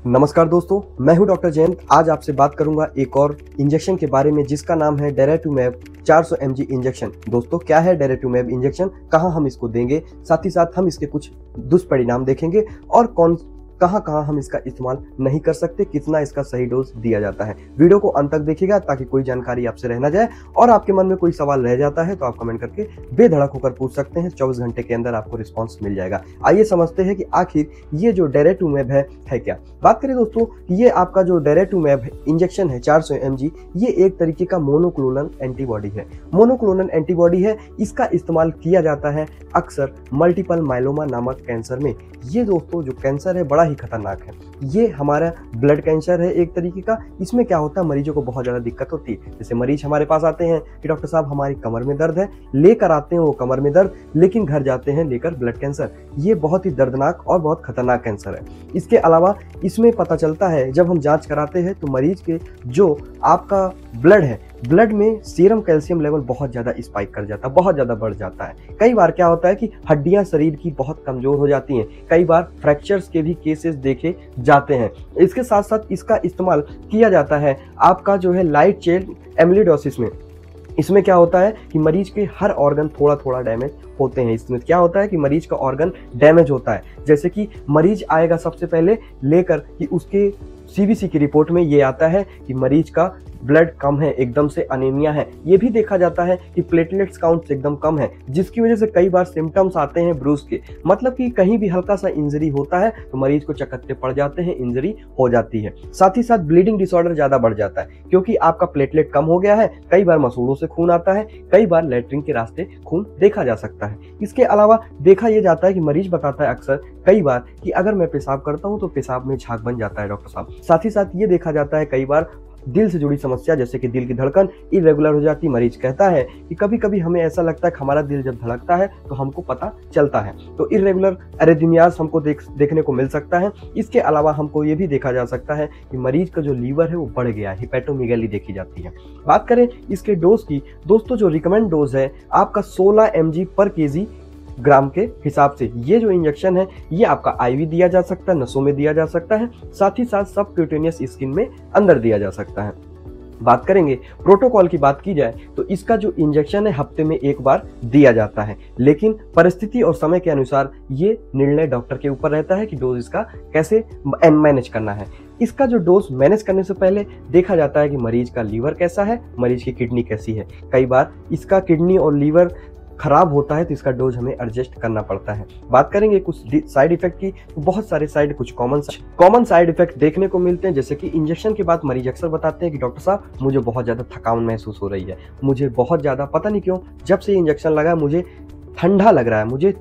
नमस्कार दोस्तों, मैं हूं डॉक्टर जयंत। आज आपसे बात करूंगा एक और इंजेक्शन के बारे में जिसका नाम है डेराटूमैब 400 mg इंजेक्शन। दोस्तों, क्या है डेराटूमैब इंजेक्शन, कहां हम इसको देंगे, साथ ही साथ हम इसके कुछ दुष्परिणाम देखेंगे और कहां हम इसका इस्तेमाल नहीं कर सकते, कितना इसका सही डोज दिया जाता है। वीडियो को अंत तक देखिएगा ताकि कोई जानकारी आपसे रह ना जाए, और आपके मन में कोई सवाल रह जाता है तो आप कमेंट करके बेधड़क होकर पूछ सकते हैं। 24 घंटे के अंदर आपको रिस्पांस मिल जाएगा। आइए समझते हैं कि आखिर ये जो डेराटूमैब है क्या। बात करें दोस्तों, ये आपका जो डेराटूमैब इंजेक्शन है 400 mg, ये एक तरीके का मोनोक्लोनल एंटीबॉडी है। मोनोक्लोनल एंटीबॉडी है, इसका इस्तेमाल किया जाता है अक्सर मल्टीपल माइलोमा नामक कैंसर में। ये दोस्तों जो कैंसर है बड़ा ही खतरनाक है। ये हमारा ब्लड कैंसर है एक तरीके का। इसमें क्या होता है, मरीजों को बहुत ज्यादा दिक्कत होती है। जैसे मरीज हमारे पास आते हैं कि डॉक्टर साहब हमारी कमर में दर्द है, लेकर आते हैं वो कमर में दर्द, लेकिन घर जाते हैं लेकर ब्लड कैंसर। ये बहुत ही दर्दनाक और बहुत खतरनाक कैंसर है। इसके अलावा इसमें पता चलता है जब हम जांच कराते हैं तो मरीज के जो आपका ब्लड है, ब्लड में सीरम कैल्शियम लेवल बहुत ज्यादा स्पाइक कर जाता है, बहुत ज्यादा बढ़ जाता है। कई बार क्या होता है कि हड्डियां शरीर की बहुत कमजोर हो जाती हैं। कई बार फ्रैक्चर्स के भी केसेस देखे जाते हैं। इसके साथ साथ इसका इस्तेमाल किया जाता है आपका जो है लाइट चेन एमिलोइडोसिस में। इसमें क्या होता है कि मरीज के हर ऑर्गन थोड़ा थोड़ा डैमेज होते हैं। इसमें क्या होता है कि मरीज का ऑर्गन डैमेज होता है। जैसे कि मरीज आएगा सबसे पहले लेकर कि उसके सीबीसी की रिपोर्ट में ये आता है कि मरीज का ब्लड कम है, एकदम से अनीमिया है। ये भी देखा जाता है कि प्लेटलेट्स काउंट एकदम कम है, जिसकी वजह से कई बार सिम्टम्स आते हैं ब्रूस के। मतलब कि कहीं भी हल्का सा इंजरी होता है तो मरीज को चकत्ते पड़ जाते हैं, इंजरी हो जाती है। साथ ही साथ ब्लीडिंग डिसऑर्डर ज्यादा बढ़ जाता है क्योंकि आपका प्लेटलेट कम हो गया है। कई बार मसूड़ों से खून आता है, कई बार लैट्रिन के रास्ते खून देखा जा सकता है। इसके अलावा देखा यह जाता है कि मरीज बताता है अक्सर कई बार कि अगर मैं पेशाब करता हूं तो पेशाब में झाग बन जाता है डॉक्टर साहब। साथ ही साथ ये देखा जाता है कई बार दिल से जुड़ी समस्या, जैसे कि दिल की धड़कन इरेगुलर हो जाती। मरीज कहता है कि कभी कभी हमें ऐसा लगता है कि हमारा दिल जब धड़कता है तो हमको पता चलता है। तो इरेगुलर एरिथमियाज हमको देखने को मिल सकता है। इसके अलावा हमको ये भी देखा जा सकता है कि मरीज का जो लीवर है वो बढ़ गया है, हिपैटोमेगाली देखी जाती है। बात करें इसके डोज की, दोस्तों जो रिकमेंड डोज है आपका 16 mg पर kg ग्राम के हिसाब से। ये जो इंजेक्शन है ये आपका आईवी दिया जा सकता है, नसों में दिया जा सकता है, साथ ही साथ सबक्यूटेनियस स्किन में अंदर दिया जा सकता है। बात करेंगे प्रोटोकॉल की बात की जाए तो इसका जो इंजेक्शन है हफ्ते में एक बार दिया जाता है, लेकिन परिस्थिति और समय के अनुसार ये निर्णय डॉक्टर के ऊपर रहता है कि डोज इसका कैसे मैनेज करना है। इसका जो डोज मैनेज करने से पहले देखा जाता है कि मरीज का लीवर कैसा है, मरीज की किडनी कैसी है। कई बार इसका किडनी और लीवर खराब होता है तो इसका डोज हमें एडजस्ट करना पड़ता है। बात करेंगे कुछ साइड इफेक्ट की, तो बहुत सारे कुछ कॉमन साइड इफेक्ट देखने को मिलते हैं। जैसे कि इंजेक्शन के बाद मरीज अक्सर बताते हैं कि डॉक्टर साहब मुझे बहुत ज्यादा थकान महसूस हो रही है, मुझे बहुत ज्यादा पता नहीं क्यों जब से इंजेक्शन लगा मुझे ठंडा लग रहा है, मुझे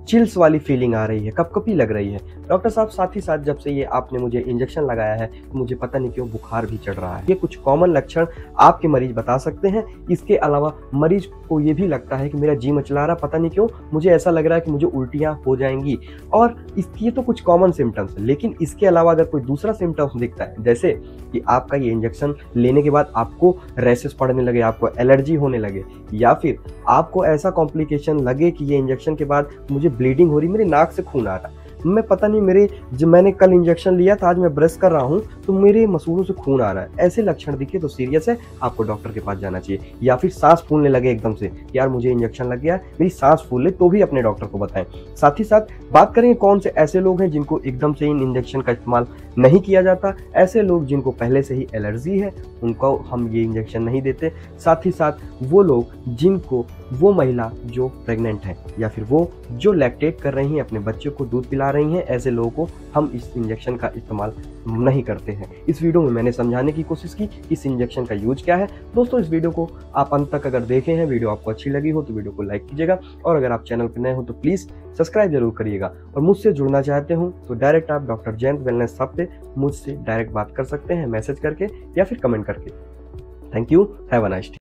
चिल्स वाली फीलिंग आ रही है, कपकपी लग रही है। डॉक्टर साहब साथ ही साथ जब से ये आपने मुझे इंजेक्शन लगाया है तो मुझे पता नहीं क्यों बुखार भी चढ़ रहा है। ये कुछ कॉमन लक्षण आपके मरीज बता सकते हैं। इसके अलावा मरीज को ये भी लगता है कि मेरा जी मचला रहा, पता नहीं क्यों मुझे ऐसा लग रहा है कि मुझे उल्टियां हो जाएंगी। और ये तो कुछ कॉमन सिम्टम्स है, लेकिन इसके अलावा अगर कोई दूसरा सिम्टम्स दिखता है, जैसे कि आपका ये इंजेक्शन लेने के बाद आपको रैशेस पड़ने लगे, आपको एलर्जी होने लगे, या फिर आपको ऐसा कॉम्प्लिकेशन लगे कि ये इंजेक्शन के बाद मुझे ब्लीडिंग हो रही, मेरे नाक से खून आ रहा, मैं पता नहीं जब मैंने कल इंजेक्शन लिया था, आज मैं ब्रश कर रहा हूँ तो मेरे मसूड़ों से खून आ रहा है, ऐसे लक्षण दिखे तो सीरियस है, आपको डॉक्टर के पास जाना चाहिए। या फिर सांस फूलने लगे एकदम से, यार मुझे इंजेक्शन लग गया, मेरी सांस फूल ले, तो भी अपने डॉक्टर को बताएं। साथ ही साथ बात करेंगे कौन से ऐसे लोग हैं जिनको एकदम से इन इंजेक्शन का इस्तेमाल नहीं किया जाता। ऐसे लोग जिनको पहले से ही एलर्जी है उनको हम ये इंजेक्शन नहीं देते। साथ ही साथ वो लोग जिनको, वो महिला जो प्रेग्नेंट है या फिर वो जो लैक्टेट कर रही हैं, अपने बच्चों को दूध पिला रही हैं, ऐसे लोगों को हम इस इंजेक्शन का इस्तेमाल नहीं करते हैं। इस वीडियो में मैंने समझाने की कोशिश की इस इंजेक्शन का यूज क्या है। दोस्तों इस वीडियो को आप अंत तक अगर देखे हैं, वीडियो आपको अच्छी लगी हो तो वीडियो को लाइक कीजिएगा, और अगर आप चैनल पर नए हो तो प्लीज सब्सक्राइब जरूर करिएगा। और मुझसे जुड़ना चाहते हो तो डायरेक्ट आप डॉक्टर जयंत वेलनेस सब पे मुझसे डायरेक्ट बात कर सकते हैं, मैसेज करके या फिर कमेंट करके। Thank you, have a nice day.